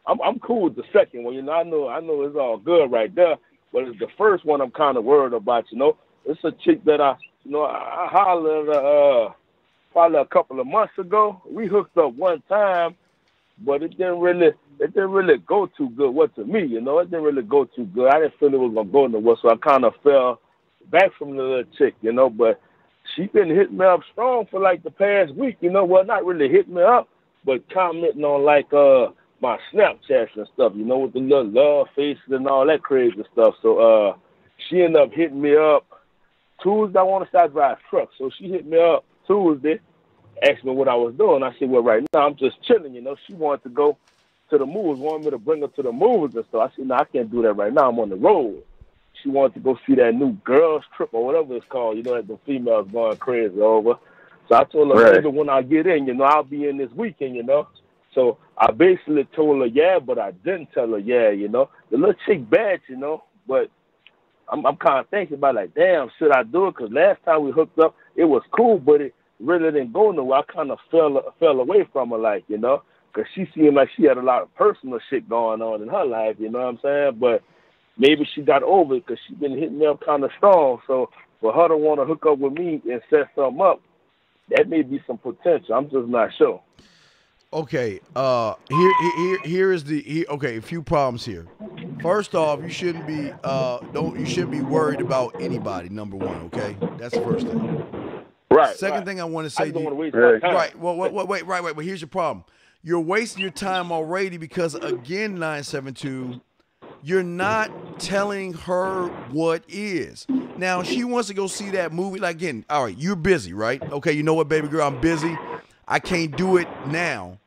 I'm cool with the second one. You know, I know it's all good right there. But it's the first one I'm kind of worried about, you know. It's a chick that I hollered probably a couple of months ago. We hooked up one time, but it didn't really go too good. What to me, you know, it didn't really go too good. I didn't feel it was gonna go nowhere, so I kind of fell back from the little chick, you know. But she been hitting me up strong for like the past week, you know. Well, not really hitting me up, but commenting on like my Snapchats and stuff, you know, with the little love faces and all that crazy stuff. So she ended up hitting me up Tuesday. I want to start driving trucks, so she hit me up Tuesday, asked me what I was doing. I said, well, right now I'm just chilling, you know. She wanted to go to the movies, wanted me to bring her to the movies and stuff. I said, no, I can't do that right now. I'm on the road. She wanted to go see that new girls trip or whatever it's called, you know, that the females going crazy over. So I told her, maybe when I get in, you know, I'll be in this weekend, you know. So I basically told her, yeah, but I didn't tell her, yeah, you know. The little chick bad, you know, but I'm kind of thinking about, like, damn, should I do it? Because last time we hooked up, it was cool, but it really didn't go nowhere. I kind of fell away from her, like, you know, because she seemed like she had a lot of personal shit going on in her life, you know what I'm saying? But maybe she got over it because she been hitting me up kind of strong. So for her to want to hook up with me and set something up, that may be some potential. I'm just not sure. Okay, a few problems here. First off, you shouldn't be worried about anybody, number one, okay? That's the first thing. Right. Second thing I want to say to you. Right. Well, wait. But here's your problem. You're wasting your time already because, again, 972, you're not telling her what is. Now, she wants to go see that movie. Like, again, all right, you're busy, right? Okay, you know what, baby girl, I'm busy. I can't do it now,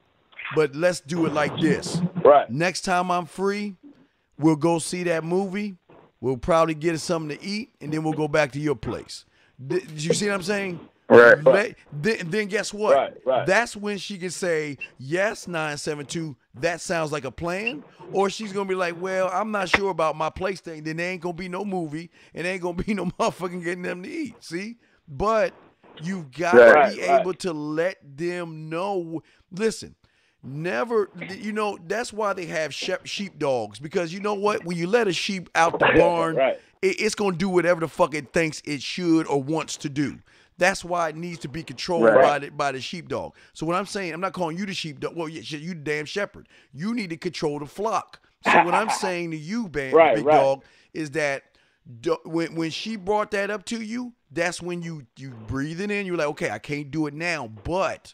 but let's do it like this. Right. Next time I'm free, we'll go see that movie. We'll probably get us something to eat, and then we'll go back to your place. Did you see what I'm saying? Right. Then guess what? Right. That's when she can say, yes, 972, that sounds like a plan. Or she's going to be like, well, I'm not sure about my place thing. Then there ain't going to be no movie, and there ain't going to be no motherfucking getting them to eat. See? But you've got to be able to let them know. Listen, never, you know, that's why they have sheepdogs. Because you know what? When you let a sheep out the barn, it's going to do whatever the fuck it thinks it should or wants to do. That's why it needs to be controlled by the sheepdog. So what I'm saying, I'm not calling you the sheepdog. Well, you the damn shepherd. You need to control the flock. So what I'm saying to you, big dog, is that when she brought that up to you, that's when you breathe it in. You're like, okay, I can't do it now, but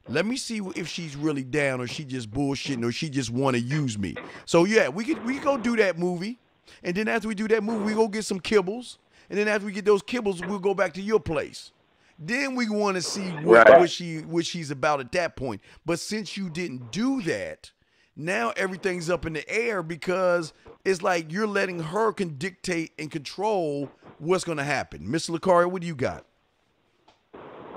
let me see if she's really down or she just bullshitting or she just want to use me. So yeah, we could go do that movie, and then after we do that movie, we go get some kibbles. And then after we get those kibbles, we'll go back to your place. Then we want to see what she's about at that point. But since you didn't do that, now everything's up in the air because it's like you're letting her dictate and control what's going to happen. Mr. Lucario, what do you got?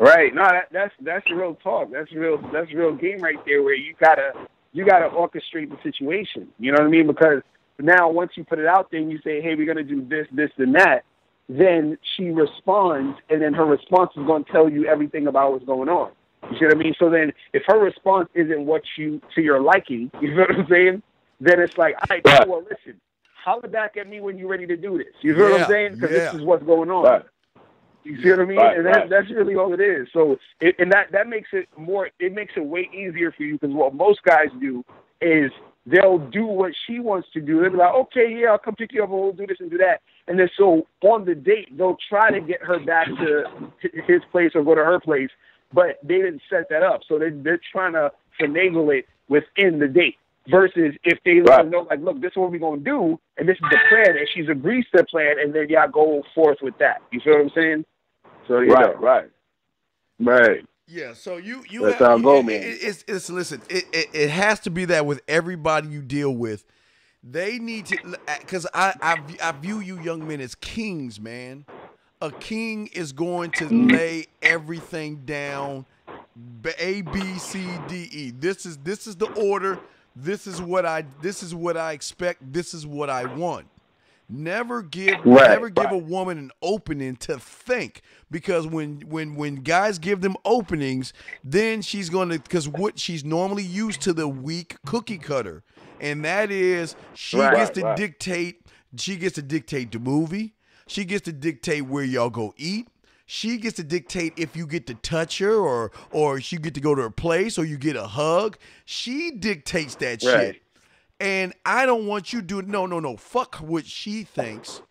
Right. No, that's real talk. That's real game right there where you gotta orchestrate the situation. You know what I mean? Because now once you put it out there and you say, hey, we're gonna do this, this, and that, then she responds, and then her response is going to tell you everything about what's going on. You see what I mean? So then if her response isn't to your liking, you know what I'm saying? then it's like, all right, cool, well, listen, holler back at me when you're ready to do this. You know what I'm saying? Because this is what's going on. Right. You see what I mean? Right, and that's really all it is. So, that makes it more. It makes it way easier for you, because what most guys do is they'll do what she wants to do. They'll be like, okay, yeah, I'll come pick you up and we'll do this and do that. And then so on the date, they'll try to get her back to his place or go to her place, but they didn't set that up. So they're trying to finagle it within the date. Versus if they let them know, like, look, this is what we're going to do, and this is the plan, and she's agrees to the plan, and then y'all go forth with that. You feel what I'm saying? So Right. Yeah, so you that's how I go, man. It's listen, it has to be that with everybody you deal with. They need to, because I view you young men as kings, man. A king is going to lay everything down, A, B, C, D, E. This is the order. This is what I expect. This is what I want. Never give a woman an opening to think, because when guys give them openings, then she's gonna, because what she's normally used to, the weak cookie cutter, and that is she gets to dictate. She gets to dictate the movie. She gets to dictate where y'all go eat. She gets to dictate if you get to touch her or she get to go to her place or you get a hug. She dictates that shit. And I don't want you to do it. No. Fuck what she thinks.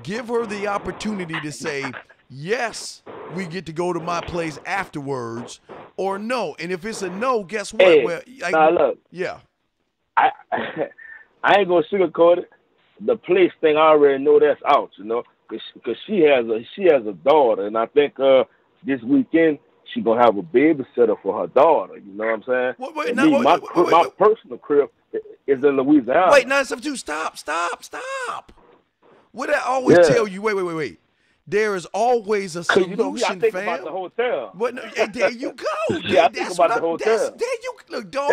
Give her the opportunity to say, yes, we get to go to my place afterwards, or no. And if it's a no, guess what? Hey, look. Yeah. I ain't going to sugarcoat it. The place thing, I already know that's out, you know. Because she has a daughter, and I think this weekend she gonna have a babysitter for her daughter. You know what I'm saying? My personal crib is in Louisiana. Wait, 972, stop. What I always tell you, wait. There is always a solution, I think fam. about the hotel. What? No, there you go. I think about the hotel. There you look, dog.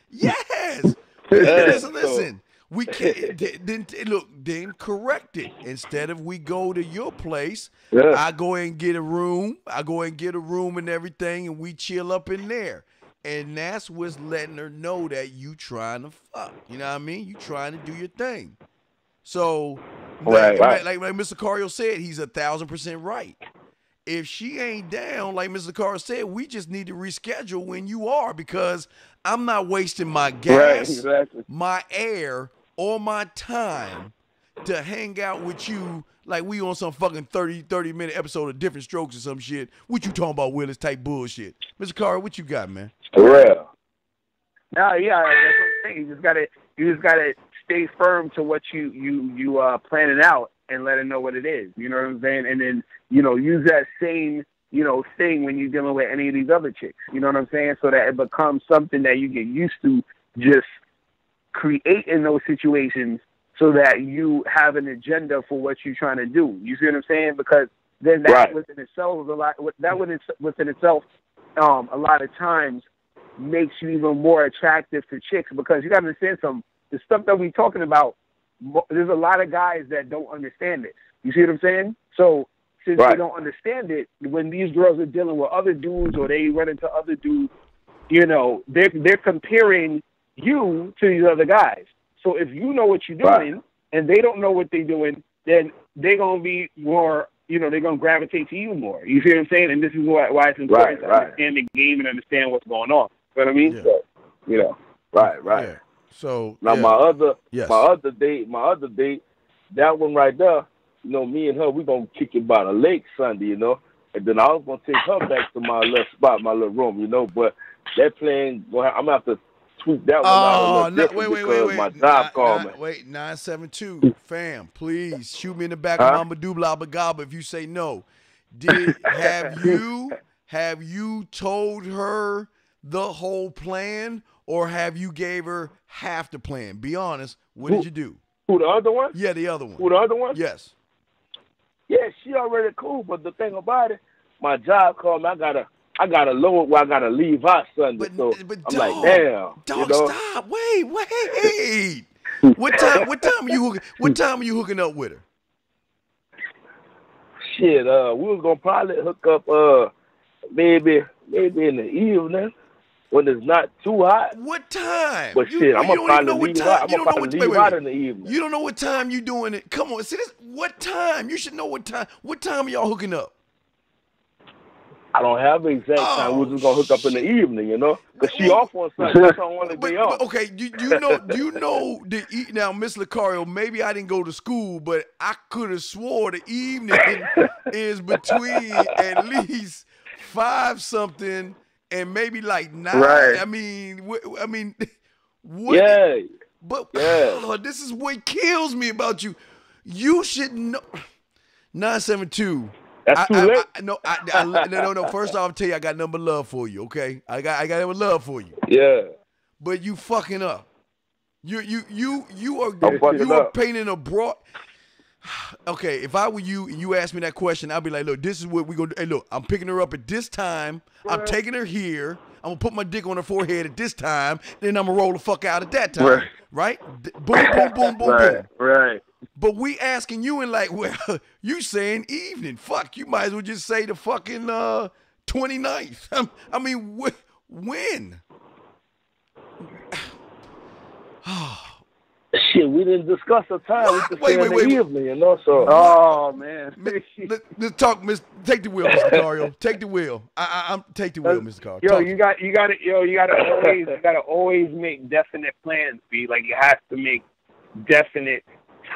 Yes. Listen. We can't then correct it. Instead of we go to your place, I go and get a room. And everything, and we chill up in there. And that's what's letting her know that you trying to fuck. You know what I mean? You trying to do your thing. So, like Mr. Cario said, he's 1,000% right. If she ain't down, like Mr. Carr said, we just need to reschedule when you are, because I'm not wasting my gas, my air, or my time to hang out with you like we on some fucking 30-minute episode of Different Strokes or some shit. What you talking about, Willis, type bullshit. Mr. Carr, what you got, man? Real. No, yeah, that's what I'm saying. You just gotta stay firm to what you planning out and let her know what it is. You know what I'm saying? And then, use that same, thing when you're dealing with any of these other chicks. You know what I'm saying? So that it becomes something that you get used to just creating those situations, so that you have an agenda for what you're trying to do. You see what I'm saying? Because then that within itself is a lot. That within itself, a lot of times makes you even more attractive to chicks, because you got to understand something. The stuff that we're talking about, there's a lot of guys that don't understand this. You see what I'm saying? So since they don't understand it, when these girls are dealing with other dudes or they run into other dudes, they're comparing you to these other guys. So if you know what you're doing and they don't know what they're doing, then they're going to be more, they're going to gravitate to you more. You see what I'm saying? And this is why it's important to understand the game and understand what's going on. You know what I mean? Yeah. So, Right. Yeah. So now my other date, that one right there, me and her, we gonna kick it by the lake Sunday, and then I was gonna take her back to my little spot, my little room, but that plan, I'm gonna have to tweak that one out a little different because my job called me. Wait, 972, fam, please shoot me in the back of Mama Doobla Bagaba if you say no. Have you told her the whole plan, or have you gave her half the plan? Be honest. What did you do? Who, the other one? Yeah, the other one. Who, the other one? Yes. Yeah, she already cool, but the thing about it, my job called me. I gotta load where I gotta leave out Sunday. So I'm like, damn. Dog, stop. Wait. What time are you hooking up with her? Shit, we was gonna probably hook up maybe in the evening. when it's not too hot. What time? But shit, I'm gonna probably leave out. I'm gonna probably leave out in the evening. You don't know what time you doing it. Come on, see this. What time? You should know what time. What time are y'all hooking up? I don't have the exact time. We're just gonna hook up in the evening, you know, because she off on Sunday. That's on one day off. Okay, you know now, Miss Lucario. Maybe I didn't go to school, but I could have swore the evening is between at least 5 something and maybe like 9. Right. I mean, what? Yeah. But yeah. This is what kills me about you. You should know. 972. That's too late. No. First off, I'll tell you, I got number love for you. Okay, I got number love for you. Yeah. But you fucking up. You are painting a broad. Okay, if I were you and you asked me that question, I'd be like, look, this is what we're gonna do. Hey, look, I'm picking her up at this time. I'm taking her here. I'm gonna put my dick on her forehead at this time. Then I'm gonna roll the fuck out at that time. Right? Boom, boom, boom, boom, boom. Right. But we asking you and like, well, you saying evening. Fuck, you might as well just say the fucking 29th. I mean, when? Shit, we didn't discuss the time. We just Wait. the evening, you know. So, oh man, let's talk. Take the wheel, Mr. Cario. Take the wheel. I'm take the wheel, Mr. Cario. You got to always make definite plans. B, like you have to make definite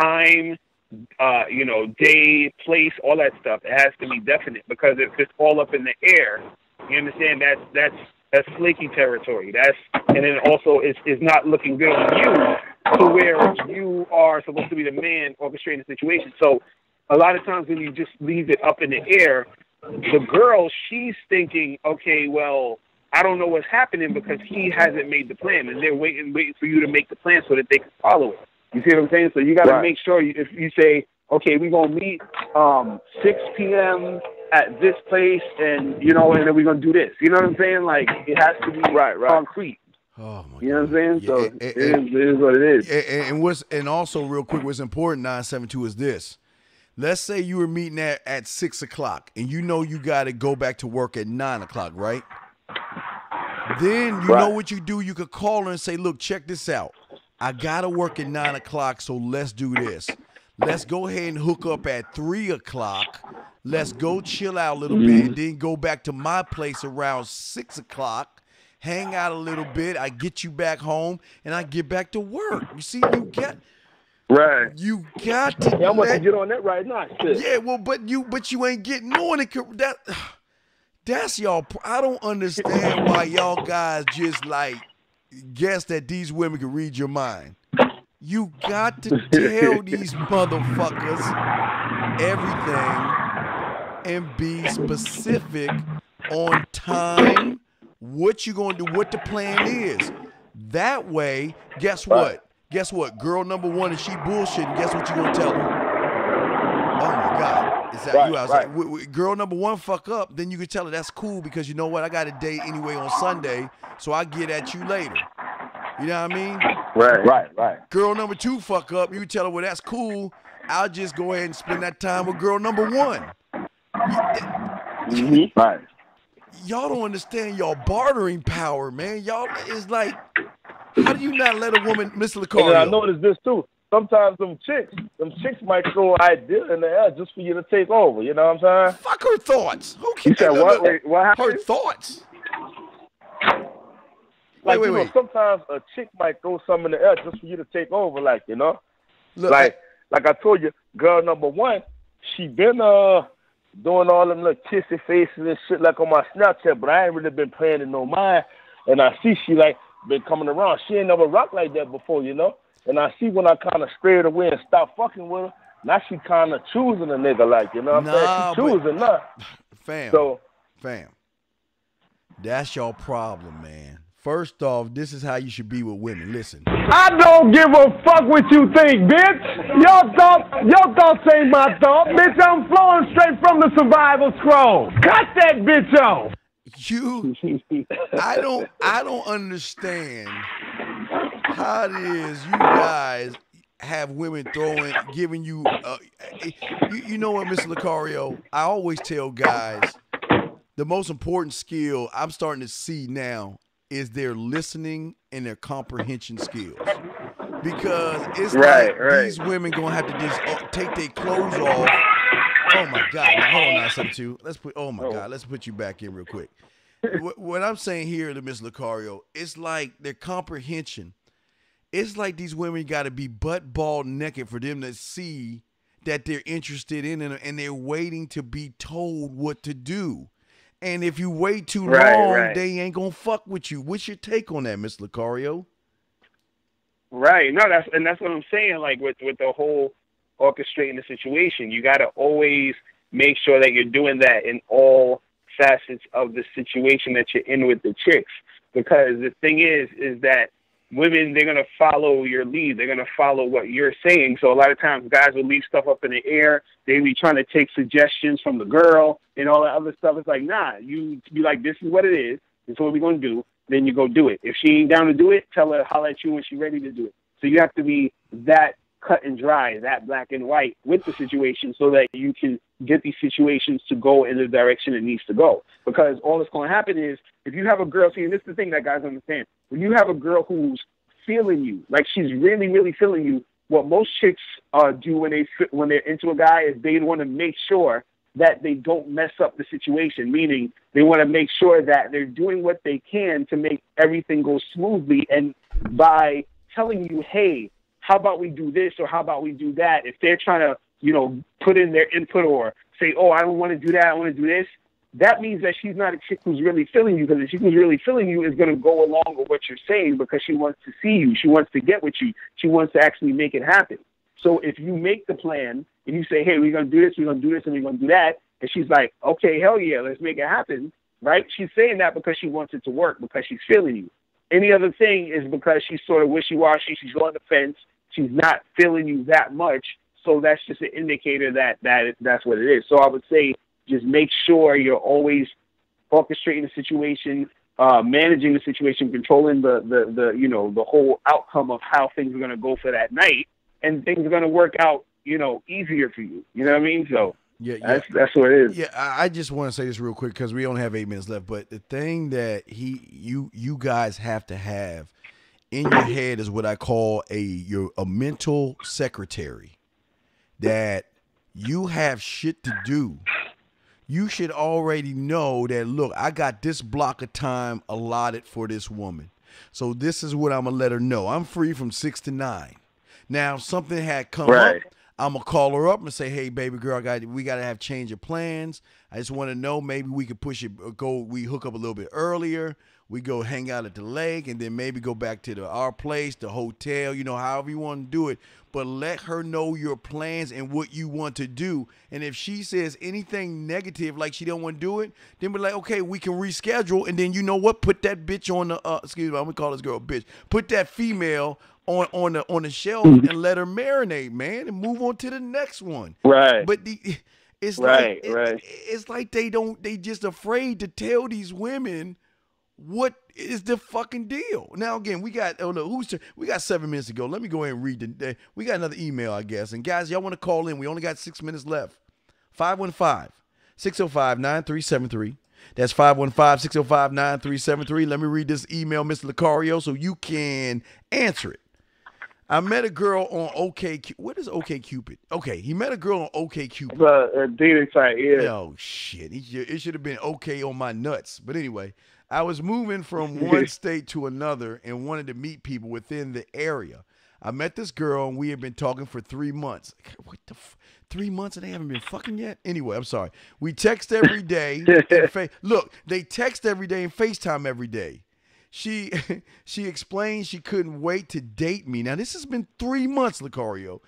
time, day, place, all that stuff. It has to be definite because if it's all up in the air, you understand that's flaky territory. And then also it's not looking good on you to where you are supposed to be the man orchestrating the situation. So a lot of times when you just leave it up in the air, the girl, she's thinking, okay, well, I don't know what's happening because he hasn't made the plan, and they're waiting for you to make the plan so that they can follow it. You see what I'm saying? So you got to make sure if you say, okay, we're going to meet 6 p.m. at this place, and, and then we're going to do this. You know what I'm saying? Like, it has to be concrete. Oh my you know what I'm saying? Yeah, so it is what it is. And also real quick, what's important, 972, is this. Let's say you were meeting at 6 o'clock, and you know you got to go back to work at 9 o'clock, right? Then you know what you do. You could call her and say, look, check this out. I got to work at 9 o'clock, so let's do this. Let's go ahead and hook up at 3 o'clock. Let's go chill out a little bit, and then go back to my place around 6 o'clock, hang out a little bit. I get you back home, and I get back to work. You see, you got to. Yeah, I'm going to get on that right now. Shit. Yeah, well, but you ain't getting on it. That's y'all. I don't understand why y'all guys just like guess that these women can read your mind. You got to tell these motherfuckers everything and be specific on time, what you gonna do, what the plan is. That way, guess what? Guess what? Girl number one, if she bullshitting, guess what you gonna tell her? Oh my God, is that you? I was like, girl number one fuck up, then you can tell her that's cool because you know what? I got a date anyway on Sunday, so I get at you later. You know what I mean? Right. Girl number two fuck up, you tell her, well, that's cool. I'll just go ahead and spend that time with girl number one. Right. Y'all don't understand y'all bartering power, man. Y'all is like, how do you not let a woman, Mr. Lucario? And I noticed this too. Sometimes them chicks might throw an idea in the air just for you to take over. You know what I'm saying? Fuck her thoughts. Okay. You said what? Wait, what happened? Her thoughts. Like, wait. Sometimes a chick might throw something in the air just for you to take over, like, you know? Look, like I told you, girl number one, she been doing all them little kissy faces and shit like on my Snapchat, but I ain't really been paying it no mind. And I see she like been coming around. She ain't never rocked like that before, you know? And I see when I kind of strayed away and stopped fucking with her, now she kind of choosing a nigga, like, you know what I'm saying? She choosing, Fam, that's your problem, man. First off, this is how you should be with women. Listen. I don't give a fuck what you think, bitch. Your thoughts ain't my thoughts, bitch. I'm flowing straight from the survival scroll. Cut that bitch off. I don't understand how it is you guys have women giving you, you know what, Mr. Lucario? I always tell guys the most important skill I'm starting to see now is their listening and their comprehension skills. Because it's these women gonna have to just take their clothes off. Oh my God! Now, hold on, 972. Let's put you back in real quick. What I'm saying here to Miss Lucario, it's like their comprehension. It's like these women got to be butt bald naked for them to see that they're interested in it, and they're waiting to be told what to do. And if you wait too long, they ain't gonna fuck with you. What's your take on that, Miss Lucario? Right. No, that's what I'm saying. Like with the whole orchestrating the situation, you got to always make sure that you're doing that in all facets of the situation that you're in with the chicks. Because the thing is that women, they're going to follow your lead. They're going to follow what you're saying. So a lot of times guys will leave stuff up in the air. They be trying to take suggestions from the girl and all that other stuff. It's like, nah, you be like, this is what it is. This is what we're going to do. Then you go do it. If she ain't down to do it, tell her, holler at you when she's ready to do it. So you have to be that cut and dry, that black and white with the situation so that you can get these situations to go in the direction it needs to go. Because all that's going to happen is if you have a girl, see, and this is the thing that guys understand, when you have a girl who's feeling you, like she's really, really feeling you, what most chicks do when they're into a guy is they want to make sure that they don't mess up the situation, meaning they want to make sure that they're doing what they can to make everything go smoothly. And by telling you, hey, how about we do this or how about we do that, if they're trying to, put in their input or say, oh, I don't want to do that, I want to do this, that means that she's not a chick who's really feeling you, because a chick who's really feeling you is going to go along with what you're saying because she wants to see you. She wants to get with you. She wants to actually make it happen. So if you make the plan and you say, hey, we're going to do this, we're going to do this, and we're going to do that, and she's like, okay, hell yeah, let's make it happen, right? She's saying that because she wants it to work, because she's feeling you. Any other thing is because she's sort of wishy-washy, she's on the fence, she's not feeling you that much, so that's just an indicator that's what it is. So I would say just make sure you're always orchestrating the situation, managing the situation, controlling the whole outcome of how things are going to go for that night, and things are going to work out, easier for you. You know what I mean? So that's what it is. Yeah, I just want to say this real quick because we only have 8 minutes left. But the thing that you guys have to have in your head is what I call a mental secretary, that you have shit to do. You should already know that, look, I got this block of time allotted for this woman. So this is what I'm going to let her know. I'm free from 6 to 9. Now, if something had come up, I'm going to call her up and say, hey, baby girl, we got to have change of plans. I just want to know, maybe we could push it, we hook up a little bit earlier. We go hang out at the lake and then maybe go back to our place, the hotel, however you want to do it. But let her know your plans and what you want to do. And if she says anything negative, like she don't want to do it, then be like, okay, we can reschedule. And then you know what? Put that bitch on the, excuse me, I'm going to call this girl a bitch. Put that female on the shelf and let her marinate, man, and move on to the next one. Right. But it's like they just afraid to tell these women what is the fucking deal. Now again, we got 7 minutes to go. Let me go ahead and read we got another email, I guess. And guys, y'all want to call in? We only got 6 minutes left. 515-605-9373. That's 515-605-9373. Let me read this email, Mr. Lucario, so you can answer it. I met a girl on OkCupid. What is OkCupid? Okay, he met a girl on OkCupid. A dating site, yeah. Oh, shit. It should have been okay on my nuts. But anyway, I was moving from one state to another and wanted to meet people within the area. I met this girl, and we had been talking for 3 months. What the 3 months, and they haven't been fucking yet? Anyway, I'm sorry. We text every day. Look, they text every day and FaceTime every day. She explained she couldn't wait to date me. Now, this has been 3 months, Lucario.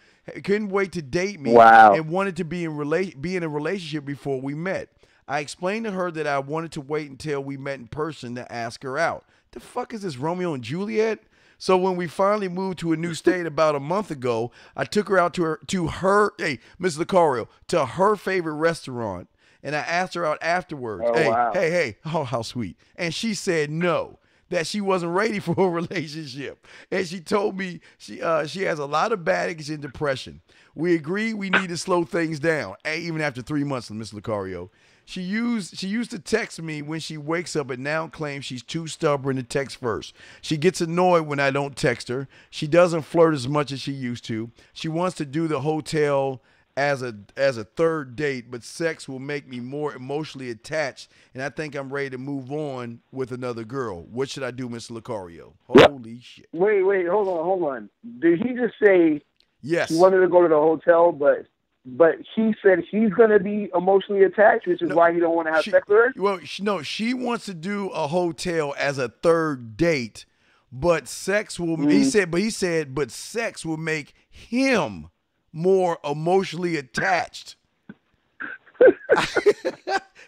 Couldn't wait to date me. Wow. And wanted to be in a relationship before we met. I explained to her that I wanted to wait until we met in person to ask her out. The fuck is this, Romeo and Juliet? So when we finally moved to a new state about a month ago, I took her out to her, hey, Ms. Lucario, to her favorite restaurant. And I asked her out afterwards. Oh, wow. Hey, oh, how sweet. And she said no, that she wasn't ready for a relationship. And she told me she has a lot of baggage and depression. We agreed we need to slow things down, even after 3 months, Ms. Lucario. She used to text me when she wakes up, but now claims she's too stubborn to text first. She gets annoyed when I don't text her. She doesn't flirt as much as she used to. She wants to do the hotel as a third date, but sex will make me more emotionally attached, and I think I'm ready to move on with another girl. What should I do, Mr. Lucario? Holy shit. Wait, hold on. Did he just say yes, he wanted to go to the hotel, but he said he's going to be emotionally attached, which is why he don't want to have sex with her? Well, she wants to do a hotel as a third date, but sex will, he said, but sex will make him more emotionally attached.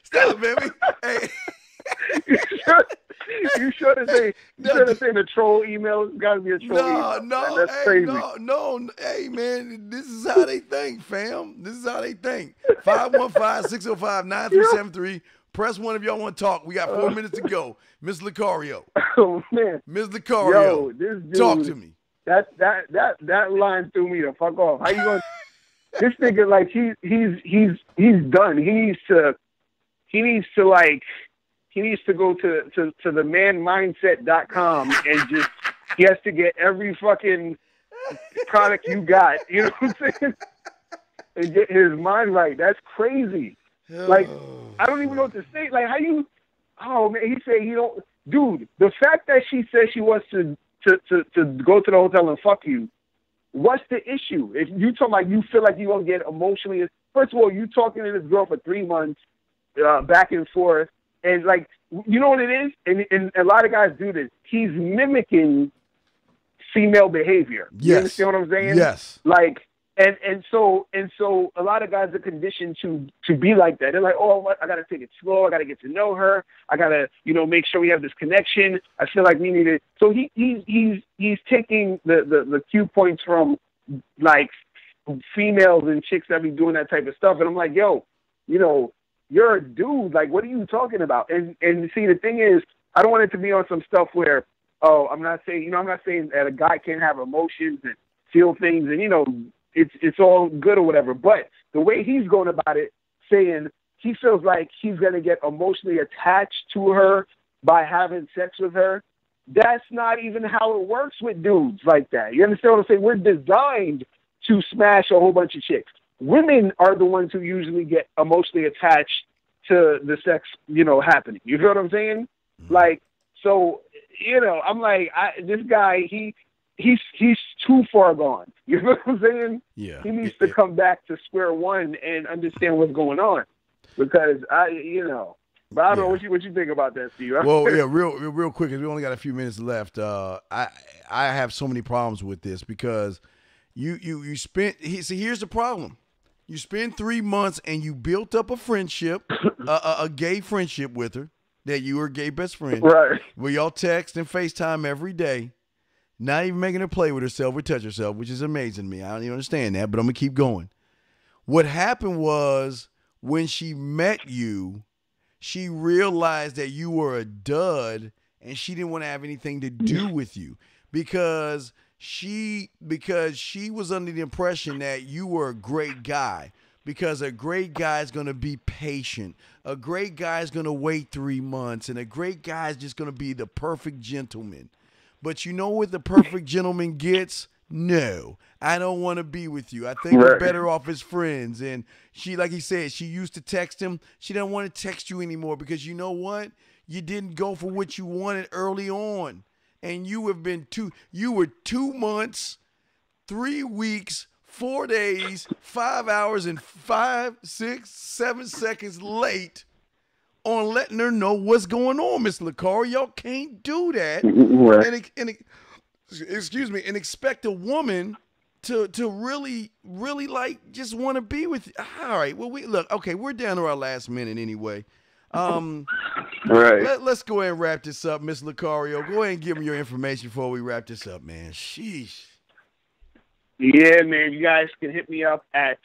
Stop, baby. Hey. You sure to say the troll email? It's got to be a troll email. No, that's hey, crazy. no. Hey, man, this is how they think, fam. This is how they think. 515-605-9373. Press 1 if y'all want to talk. We got 4 minutes to go. Ms. Lucario. Oh, man. Ms. Lucario, yo, this dude, talk to me. That line threw me the fuck off. How you going? This nigga, like, he's done. He needs to go to themanmindset.com and just, he has to get every fucking product you got, you know what I'm saying? And get his mind right. That's crazy. Like, I don't even know what to say. Like, how you, oh man, he said he don't, dude, the fact that she says she wants to go to the hotel and fuck you, what's the issue? If you talk like you feel like you're going to get emotionally, first of all, you talking to this girl for 3 months, back and forth, and like, you know what it is? And a lot of guys do this. He's mimicking female behavior. You understand what I'm saying? Yes. Like, and so a lot of guys are conditioned to be like that. They're like, oh, I got to take it slow. I got to get to know her. I got to, make sure we have this connection. I feel like we need it. So he's taking the cue points from like females and chicks that be doing that type of stuff. And I'm like, yo, you're a dude. Like, what are you talking about? And see, the thing is, I don't want it to be on some stuff where, I'm not saying that a guy can't have emotions and feel things and, it's all good or whatever. But the way he's going about it, saying he feels like he's going to get emotionally attached to her by having sex with her, that's not even how it works with dudes like that. You understand what I'm saying? We're designed to smash a whole bunch of chicks. Women are the ones who usually get emotionally attached to the sex, happening. You feel what I'm saying? Like, so, I'm like, this guy, he's too far gone. You know what I'm saying? Yeah. He needs to come back to square one and understand what's going on. Because but I don't know what you think about that, Steve. Well, yeah, real quick, because we only got a few minutes left. I have so many problems with this because you spent. Here's the problem. You spend 3 months and you built up a friendship, a gay friendship with her, that you were a gay best friend. Right. Where y'all text and FaceTime every day. Not even making her play with herself or touch herself, which is amazing to me. I don't even understand that, but I'm going to keep going. What happened was when she met you, she realized that you were a dud and she didn't want to have anything to do with you because she was under the impression that you were a great guy. Because a great guy is going to be patient. A great guy is going to wait 3 months. And a great guy is just going to be the perfect gentleman. But you know what the perfect gentleman gets? No, I don't want to be with you. I think we're better off as friends. And she, like he said, she used to text him. She doesn't want to text you anymore because you know what? You didn't go for what you wanted early on. And you were 2 months, 3 weeks, 4 days, 5 hours, and 5, 6, 7 seconds late on letting her know what's going on, Miss Lucario. Y'all can't do that. Right. And expect a woman to really like just want to be with you. All right. Well, we're down to our last minute anyway. Right. Let's go ahead and wrap this up, Miss Lucario. Go ahead and give me your information before we wrap this up, man. Sheesh. Yeah, man. You guys can hit me up at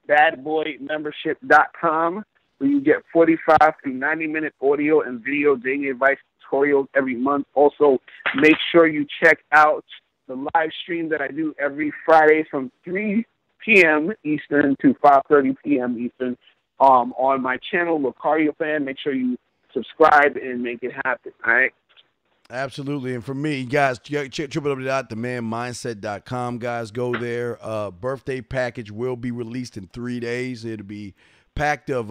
badboymembership.com. where you get 45 to 90-minute audio and video dating advice tutorials every month. Also, make sure you check out the live stream that I do every Friday from 3 p.m. Eastern to 5:30 p.m. Eastern. on my channel, Lucario Fan. Make sure you subscribe and make it happen. All right. Absolutely. And for me, guys, check www.themanmindset.com. Guys, go there. Birthday package will be released in 3 days. It'll be packed of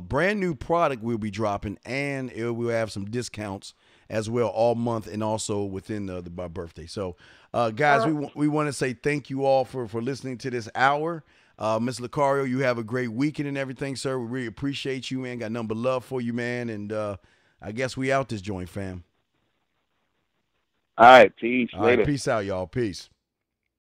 brand new product we'll be dropping, and we'll have some discounts as well all month and also within my birthday. So, guys, we want to say thank you all for listening to this hour. Mr. Lucario, you have a great weekend and everything, sir. We really appreciate you, man. Got nothing but love for you, man. And I guess we out this joint, fam. All right, peace. All right, peace out, y'all. Peace.